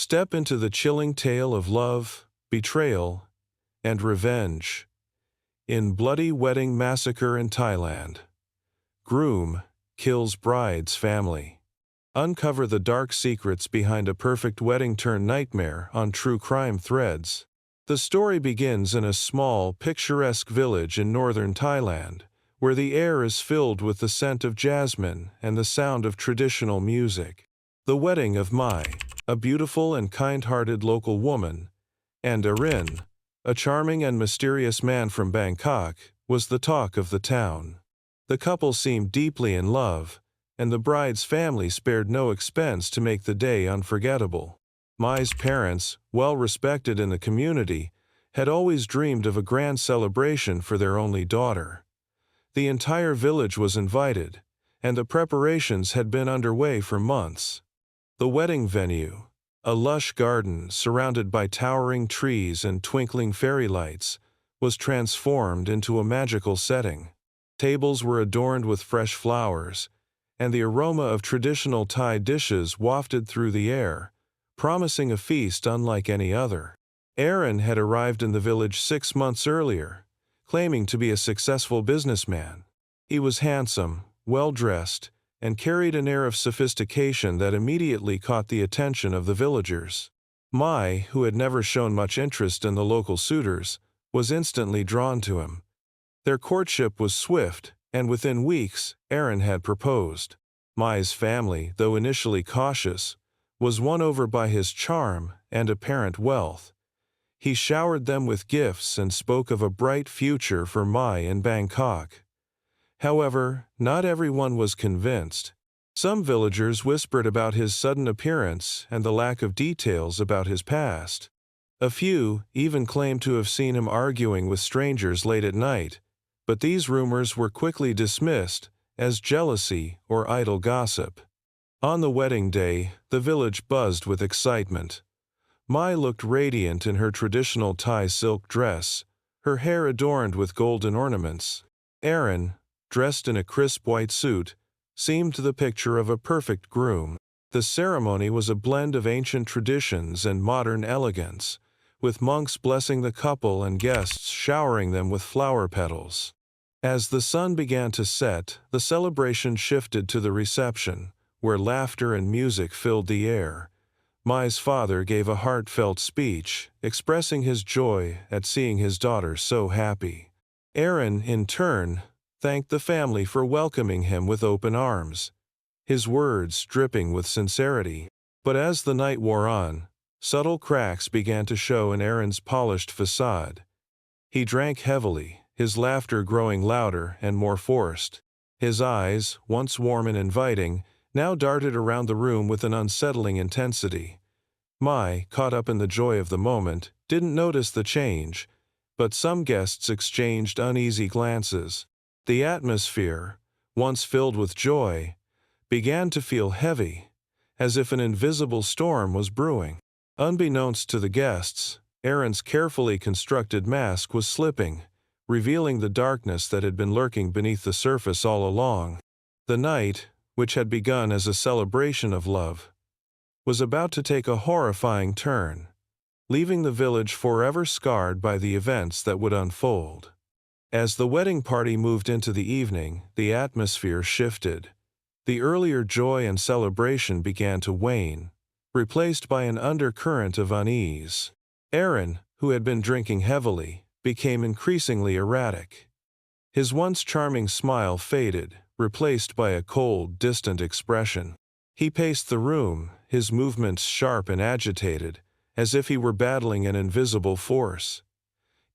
Step into the chilling tale of love, betrayal, and revenge. In Bloody Wedding Massacre in Thailand, Groom kills bride's family. Uncover the dark secrets behind a perfect wedding-turned-nightmare on True Crime Threads. The story begins in a small, picturesque village in northern Thailand, where the air is filled with the scent of jasmine and the sound of traditional music. The wedding of Mai, a beautiful and kind-hearted local woman, and Arin, a charming and mysterious man from Bangkok, was the talk of the town. The couple seemed deeply in love, and the bride's family spared no expense to make the day unforgettable. Mai's parents, well respected in the community, had always dreamed of a grand celebration for their only daughter. The entire village was invited, and the preparations had been underway for months. The wedding venue, a lush garden surrounded by towering trees and twinkling fairy lights, was transformed into a magical setting. Tables were adorned with fresh flowers, and the aroma of traditional Thai dishes wafted through the air, promising a feast unlike any other. Arin had arrived in the village 6 months earlier, claiming to be a successful businessman. He was handsome, well-dressed, and carried an air of sophistication that immediately caught the attention of the villagers. Mai, who had never shown much interest in the local suitors, was instantly drawn to him. Their courtship was swift, and within weeks, Arin had proposed. Mai's family, though initially cautious, was won over by his charm and apparent wealth. He showered them with gifts and spoke of a bright future for Mai in Bangkok. However, not everyone was convinced. Some villagers whispered about his sudden appearance and the lack of details about his past. A few even claimed to have seen him arguing with strangers late at night, but these rumors were quickly dismissed as jealousy or idle gossip. On the wedding day, the village buzzed with excitement. Mai looked radiant in her traditional Thai silk dress, her hair adorned with golden ornaments. Arin, dressed in a crisp white suit, seemed the picture of a perfect groom. The ceremony was a blend of ancient traditions and modern elegance, with monks blessing the couple and guests showering them with flower petals. As the sun began to set, the celebration shifted to the reception, where laughter and music filled the air. Mai's father gave a heartfelt speech, expressing his joy at seeing his daughter so happy. Arin, in turn, thanked the family for welcoming him with open arms, his words dripping with sincerity. But as the night wore on, subtle cracks began to show in Arin's polished facade. He drank heavily, his laughter growing louder and more forced. His eyes, once warm and inviting, now darted around the room with an unsettling intensity. Mai, caught up in the joy of the moment, didn't notice the change, but some guests exchanged uneasy glances. The atmosphere, once filled with joy, began to feel heavy, as if an invisible storm was brewing. Unbeknownst to the guests, Arin's carefully constructed mask was slipping, revealing the darkness that had been lurking beneath the surface all along. The night, which had begun as a celebration of love, was about to take a horrifying turn, leaving the village forever scarred by the events that would unfold. As the wedding party moved into the evening, the atmosphere shifted. The earlier joy and celebration began to wane, replaced by an undercurrent of unease. Arin, who had been drinking heavily, became increasingly erratic. His once charming smile faded, replaced by a cold, distant expression. He paced the room, his movements sharp and agitated, as if he were battling an invisible force.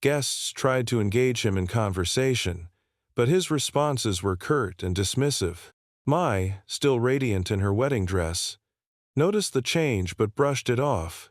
Guests tried to engage him in conversation, but his responses were curt and dismissive. Mai, still radiant in her wedding dress, noticed the change but brushed it off,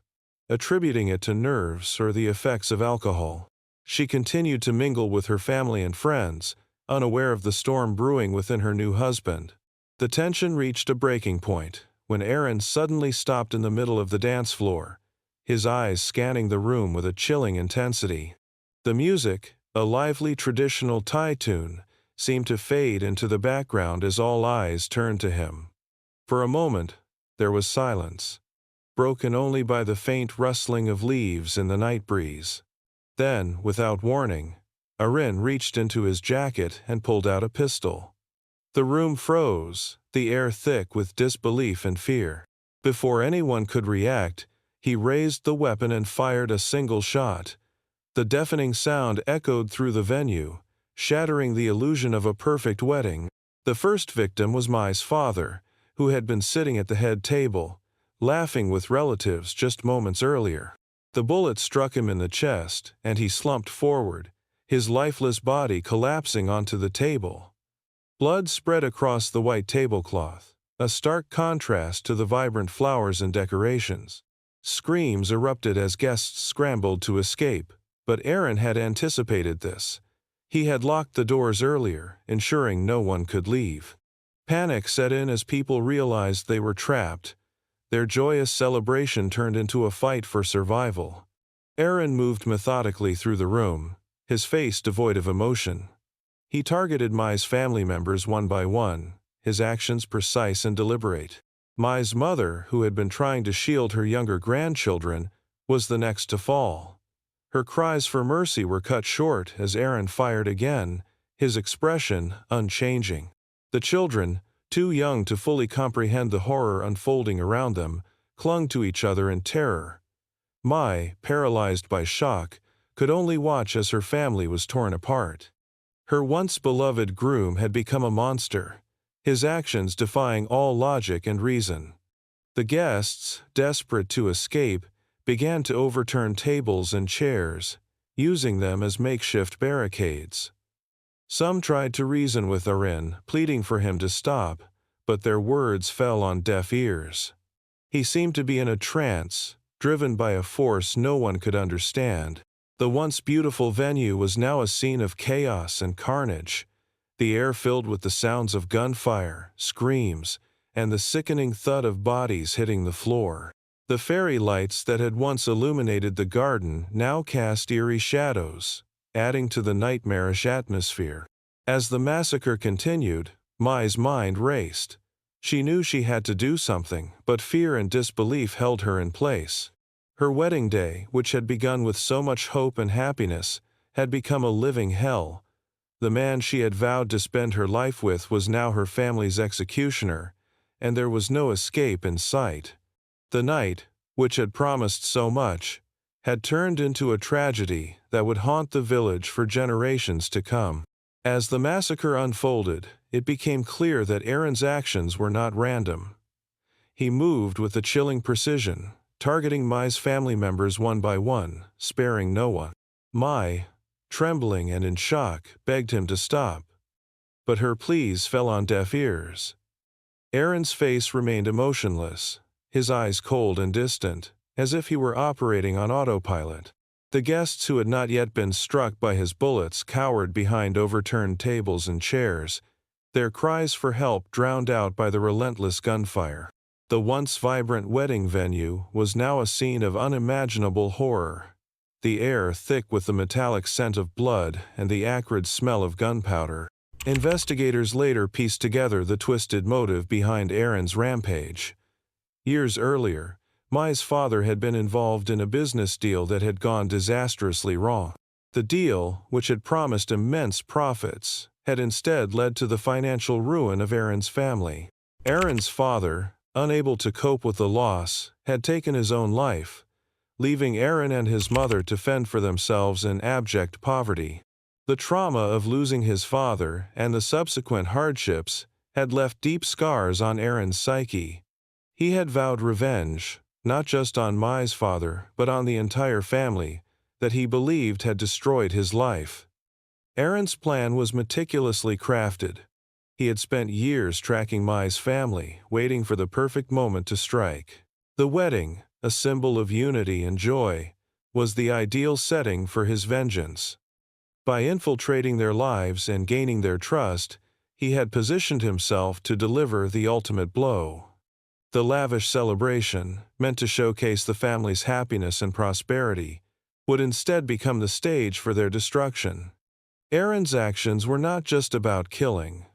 attributing it to nerves or the effects of alcohol. She continued to mingle with her family and friends, unaware of the storm brewing within her new husband. The tension reached a breaking point when Arin suddenly stopped in the middle of the dance floor, his eyes scanning the room with a chilling intensity. The music, a lively traditional Thai tune, seemed to fade into the background as all eyes turned to him. For a moment, there was silence. broken only by the faint rustling of leaves in the night breeze. Then, without warning, Arin reached into his jacket and pulled out a pistol. The room froze, the air thick with disbelief and fear. Before anyone could react, he raised the weapon and fired a single shot. The deafening sound echoed through the venue, shattering the illusion of a perfect wedding. The first victim was Mai's father, who had been sitting at the head table, laughing with relatives just moments earlier. The bullet struck him in the chest, and he slumped forward, his lifeless body collapsing onto the table. Blood spread across the white tablecloth, a stark contrast to the vibrant flowers and decorations. Screams erupted as guests scrambled to escape, but Arin had anticipated this. He had locked the doors earlier, ensuring no one could leave. Panic set in as people realized they were trapped. Their joyous celebration turned into a fight for survival. Arin moved methodically through the room, his face devoid of emotion. He targeted Mai's family members one by one, his actions precise and deliberate. Mai's mother, who had been trying to shield her younger grandchildren, was the next to fall. Her cries for mercy were cut short as Arin fired again, his expression unchanging. The children, too young to fully comprehend the horror unfolding around them, clung to each other in terror. Mai, paralyzed by shock, could only watch as her family was torn apart. Her once beloved groom had become a monster, his actions defying all logic and reason. The guests, desperate to escape, began to overturn tables and chairs, using them as makeshift barricades. Some tried to reason with Arin, pleading for him to stop, but their words fell on deaf ears. He seemed to be in a trance, driven by a force no one could understand. The once beautiful venue was now a scene of chaos and carnage, the air filled with the sounds of gunfire, screams, and the sickening thud of bodies hitting the floor. The fairy lights that had once illuminated the garden now cast eerie shadows, adding to the nightmarish atmosphere. As the massacre continued, Mai's mind raced. She knew she had to do something, but fear and disbelief held her in place. Her wedding day, which had begun with so much hope and happiness, had become a living hell. The man she had vowed to spend her life with was now her family's executioner, and there was no escape in sight. The night, which had promised so much, had turned into a tragedy that would haunt the village for generations to come. As the massacre unfolded, it became clear that Arin's actions were not random. He moved with a chilling precision, targeting Mai's family members one by one, sparing no one. Mai, trembling and in shock, begged him to stop, but her pleas fell on deaf ears. Arin's face remained emotionless, his eyes cold and distant, as if he were operating on autopilot. The guests who had not yet been struck by his bullets cowered behind overturned tables and chairs, their cries for help drowned out by the relentless gunfire. The once vibrant wedding venue was now a scene of unimaginable horror, the air thick with the metallic scent of blood and the acrid smell of gunpowder. Investigators later pieced together the twisted motive behind Arin's rampage. Years earlier, Mai's father had been involved in a business deal that had gone disastrously wrong. The deal, which had promised immense profits, had instead led to the financial ruin of Arin's family. Arin's father, unable to cope with the loss, had taken his own life, leaving Arin and his mother to fend for themselves in abject poverty. The trauma of losing his father and the subsequent hardships had left deep scars on Arin's psyche. He had vowed revenge, not just on Mai's father, but on the entire family, that he believed had destroyed his life. Arin's plan was meticulously crafted. He had spent years tracking Mai's family, waiting for the perfect moment to strike. The wedding, a symbol of unity and joy, was the ideal setting for his vengeance. By infiltrating their lives and gaining their trust, he had positioned himself to deliver the ultimate blow. The lavish celebration, meant to showcase the family's happiness and prosperity, would instead become the stage for their destruction. Arin's actions were not just about killing.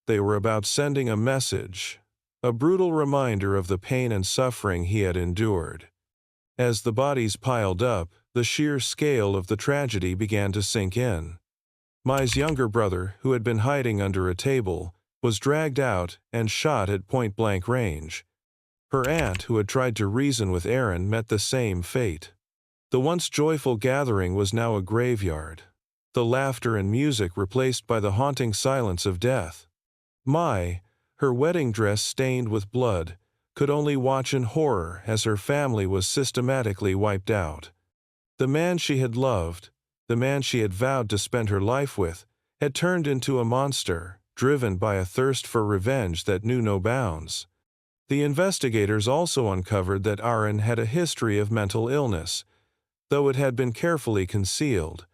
They were about sending a message, a brutal reminder of the pain and suffering he had endured. As the bodies piled up, the sheer scale of the tragedy began to sink in. Mai's younger brother, who had been hiding under a table, was dragged out and shot at point-blank range. Her aunt, who had tried to reason with Arin, met the same fate. The once joyful gathering was now a graveyard, the laughter and music replaced by the haunting silence of death. Mai, her wedding dress stained with blood, could only watch in horror as her family was systematically wiped out. The man she had loved, the man she had vowed to spend her life with, had turned into a monster, driven by a thirst for revenge that knew no bounds. The investigators also uncovered that Arin had a history of mental illness, though it had been carefully concealed.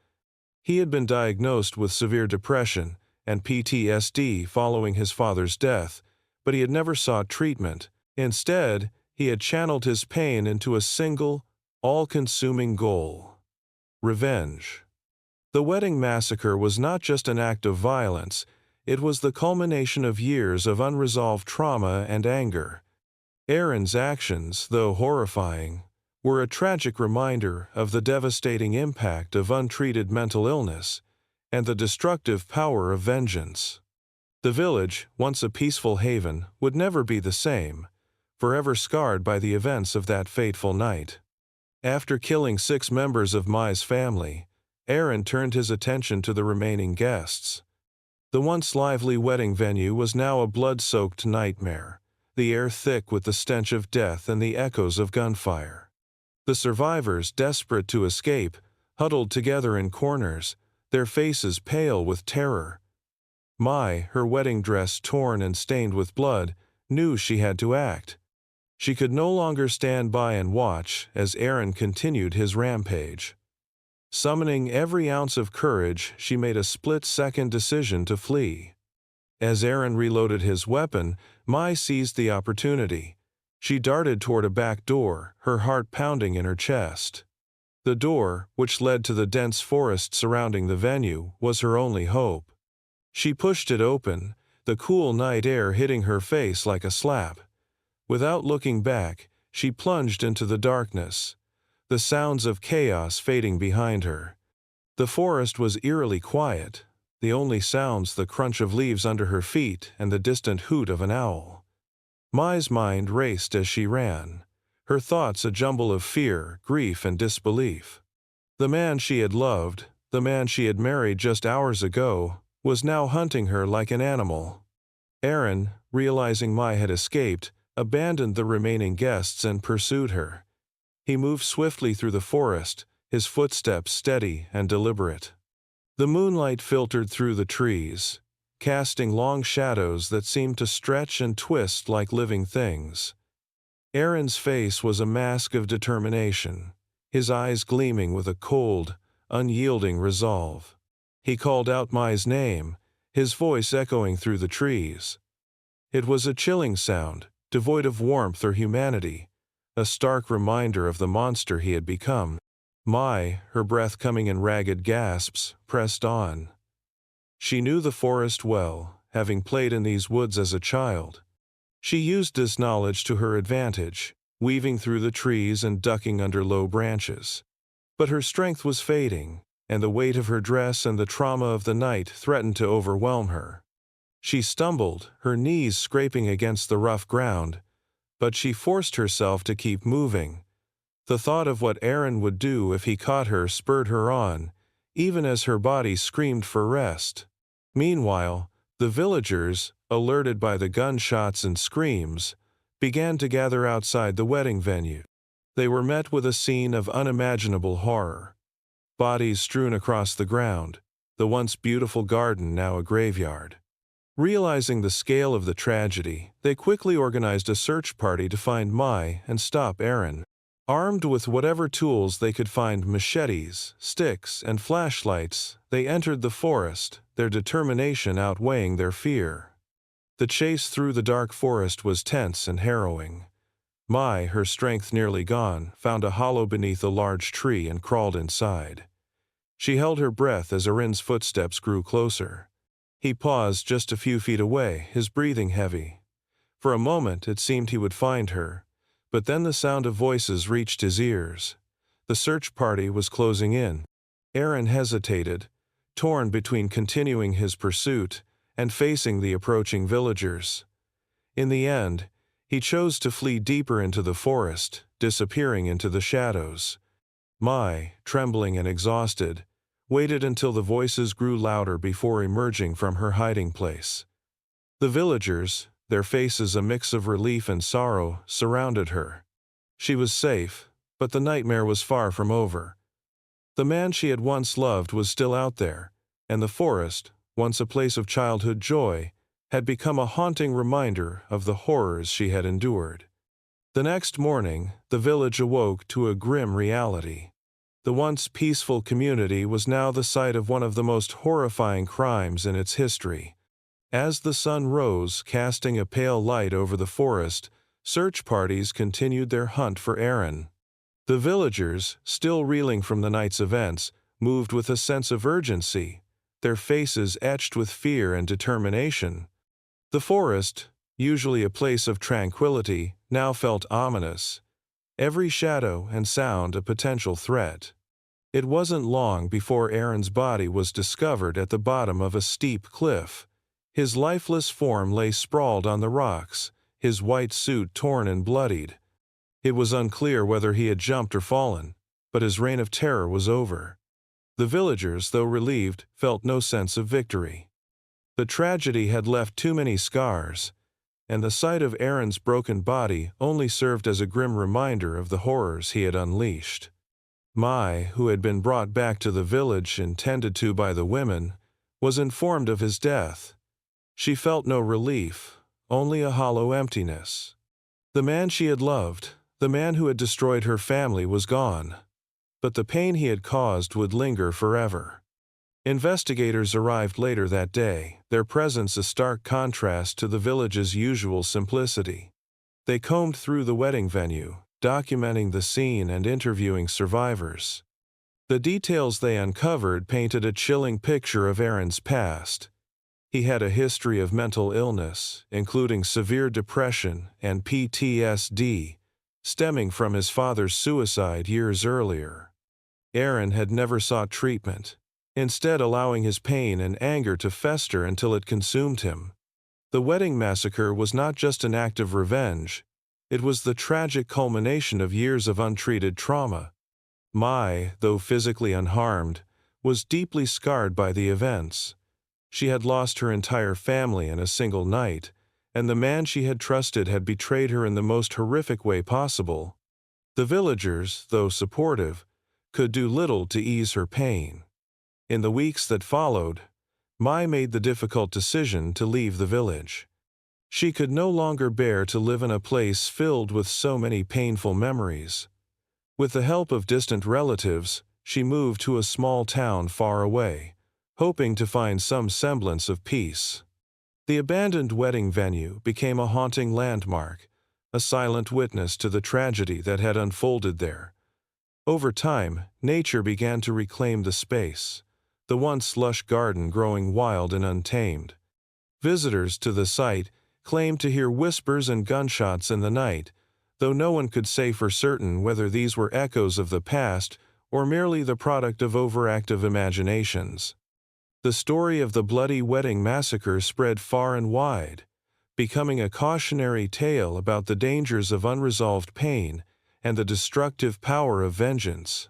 He had been diagnosed with severe depression and PTSD following his father's death, but he had never sought treatment. Instead, he had channeled his pain into a single, all-consuming goal: revenge. The wedding massacre was not just an act of violence, it was the culmination of years of unresolved trauma and anger. Arin's actions, though horrifying, were a tragic reminder of the devastating impact of untreated mental illness and the destructive power of vengeance. The village, once a peaceful haven, would never be the same, forever scarred by the events of that fateful night. After killing 6 members of Mai's family, Arin turned his attention to the remaining guests. The once lively wedding venue was now a blood-soaked nightmare, the air thick with the stench of death and the echoes of gunfire. The survivors, desperate to escape, huddled together in corners, their faces pale with terror. Mai, her wedding dress torn and stained with blood, knew she had to act. She could no longer stand by and watch as Arin continued his rampage. Summoning every ounce of courage, she made a split-second decision to flee. As Arin reloaded his weapon, Mai seized the opportunity. She darted toward a back door, her heart pounding in her chest. The door, which led to the dense forest surrounding the venue, was her only hope. She pushed it open, the cool night air hitting her face like a slap. Without looking back, she plunged into the darkness, the sounds of chaos fading behind her. The forest was eerily quiet, the only sounds the crunch of leaves under her feet and the distant hoot of an owl. Mai's mind raced as she ran, her thoughts a jumble of fear, grief, and disbelief. The man she had loved, the man she had married just hours ago, was now hunting her like an animal. Arin, realizing Mai had escaped, abandoned the remaining guests and pursued her. He moved swiftly through the forest, his footsteps steady and deliberate. The moonlight filtered through the trees, casting long shadows that seemed to stretch and twist like living things. Arin's face was a mask of determination, his eyes gleaming with a cold, unyielding resolve. He called out Mai's name, his voice echoing through the trees. It was a chilling sound, devoid of warmth or humanity, a stark reminder of the monster he had become. Mai, her breath coming in ragged gasps, pressed on. She knew the forest well, having played in these woods as a child. She used this knowledge to her advantage, weaving through the trees and ducking under low branches. But her strength was fading, and the weight of her dress and the trauma of the night threatened to overwhelm her. She stumbled, her knees scraping against the rough ground, but she forced herself to keep moving. The thought of what Arin would do if he caught her spurred her on, even as her body screamed for rest. Meanwhile, the villagers, alerted by the gunshots and screams, began to gather outside the wedding venue. They were met with a scene of unimaginable horror. Bodies strewn across the ground, the once beautiful garden now a graveyard. Realizing the scale of the tragedy, they quickly organized a search party to find Mai and stop Arin. Armed with whatever tools they could find, machetes, sticks, and flashlights, they entered the forest, their determination outweighing their fear. The chase through the dark forest was tense and harrowing. Mai, her strength nearly gone, found a hollow beneath a large tree and crawled inside. She held her breath as Arin's footsteps grew closer. He paused just a few feet away, his breathing heavy. For a moment it seemed he would find her, but then the sound of voices reached his ears. The search party was closing in. Arin hesitated, torn between continuing his pursuit and facing the approaching villagers. In the end, he chose to flee deeper into the forest, disappearing into the shadows. Mai, trembling and exhausted, waited until the voices grew louder before emerging from her hiding place. The villagers, their faces a mix of relief and sorrow, surrounded her. She was safe, but the nightmare was far from over. The man she had once loved was still out there, and the forest, once a place of childhood joy, had become a haunting reminder of the horrors she had endured. The next morning, the village awoke to a grim reality. The once peaceful community was now the site of one of the most horrifying crimes in its history. As the sun rose, casting a pale light over the forest, search parties continued their hunt for Arin. The villagers, still reeling from the night's events, moved with a sense of urgency, their faces etched with fear and determination. The forest, usually a place of tranquility, now felt ominous, every shadow and sound a potential threat. It wasn't long before Arin's body was discovered at the bottom of a steep cliff. His lifeless form lay sprawled on the rocks, his white suit torn and bloodied. It was unclear whether he had jumped or fallen, but his reign of terror was over. The villagers, though relieved, felt no sense of victory. The tragedy had left too many scars, and the sight of Arin's broken body only served as a grim reminder of the horrors he had unleashed. Mai, who had been brought back to the village and tended to by the women, was informed of his death. She felt no relief, only a hollow emptiness. The man she had loved, the man who had destroyed her family, was gone, but the pain he had caused would linger forever. Investigators arrived later that day, their presence a stark contrast to the village's usual simplicity. They combed through the wedding venue, documenting the scene and interviewing survivors. The details they uncovered painted a chilling picture of Arin's past. He had a history of mental illness, including severe depression and PTSD, stemming from his father's suicide years earlier. Arin had never sought treatment, instead allowing his pain and anger to fester until it consumed him. The wedding massacre was not just an act of revenge, it was the tragic culmination of years of untreated trauma. Mai, though physically unharmed, was deeply scarred by the events. She had lost her entire family in a single night, and the man she had trusted had betrayed her in the most horrific way possible. The villagers, though supportive, could do little to ease her pain. In the weeks that followed, Mai made the difficult decision to leave the village. She could no longer bear to live in a place filled with so many painful memories. With the help of distant relatives, she moved to a small town far away, hoping to find some semblance of peace. The abandoned wedding venue became a haunting landmark, a silent witness to the tragedy that had unfolded there. Over time, nature began to reclaim the space, the once lush garden growing wild and untamed. Visitors to the site claimed to hear whispers and gunshots in the night, though no one could say for certain whether these were echoes of the past or merely the product of overactive imaginations. The story of the bloody wedding massacre spread far and wide, becoming a cautionary tale about the dangers of unresolved pain and the destructive power of vengeance.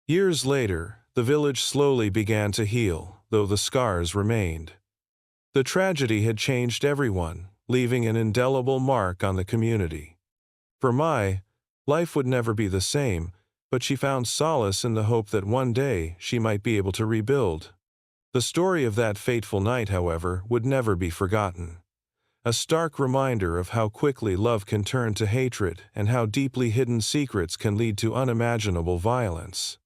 Years later, the village slowly began to heal, though the scars remained. The tragedy had changed everyone, leaving an indelible mark on the community. For Mai, life would never be the same, but she found solace in the hope that one day she might be able to rebuild. The story of that fateful night, however, would never be forgotten. A stark reminder of how quickly love can turn to hatred and how deeply hidden secrets can lead to unimaginable violence.